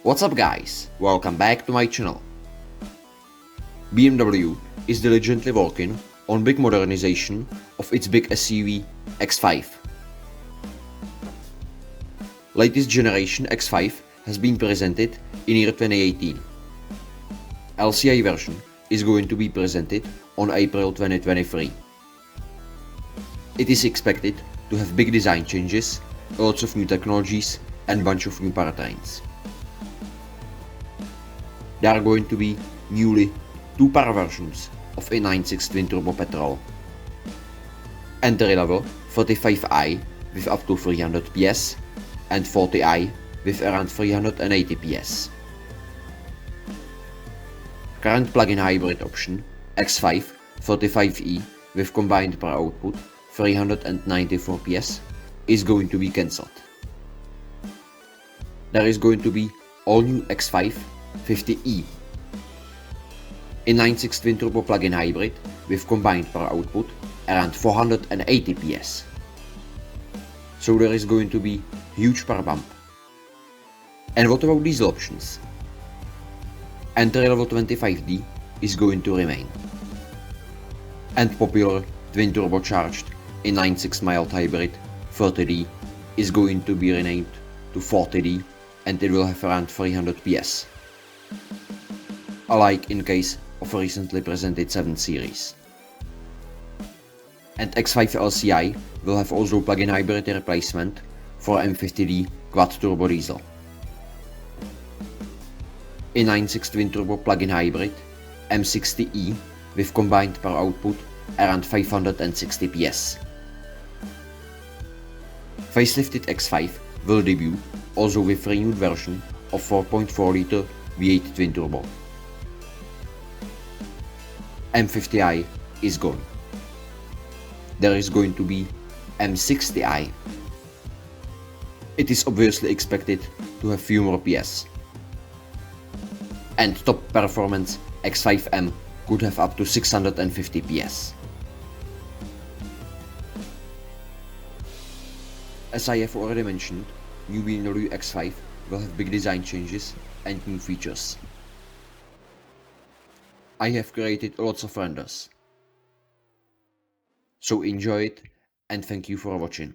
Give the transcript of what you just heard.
What's up guys, welcome back to my channel. BMW is diligently working on big modernization of its big SUV X5. Latest generation X5 has been presented in year 2018. LCI version is going to be presented on April 2023. It is expected to have big design changes, lots of new technologies and bunch of new powertrains. There are going to be newly two power versions of a 9.6 twin-turbo petrol. Entry level 45i with up to 300 PS and 40i with around 380 PS. Current plug-in hybrid option X5 45e with combined power output 394 PS is going to be cancelled. There is going to be all new X5 50e, a 9.6 twin-turbo plug-in hybrid with combined power output around 480 PS. So there is going to be huge power bump. And what about diesel options? Entry level 25D is going to remain. And popular twin-turbocharged a 9.6 mild hybrid 30D is going to be renamed to 40D and it will have around 300 PS. Alike in case of a recently presented 7 Series. And X5 LCI will have also plug-in hybrid replacement for M50D quad-turbo diesel. A 9.6 twin-turbo plug-in hybrid M60E with combined power output around 560 PS. Facelifted X5 will debut also with renewed version of 4.4 liter V8 twin-turbo. M50i is gone. There is going to be M60i. It is obviously expected to have few more PS. And top performance X5M could have up to 650 PS. As I have already mentioned, new BMW X5 will have big design changes and new features. I have created lots of renders. So enjoy it and thank you for watching.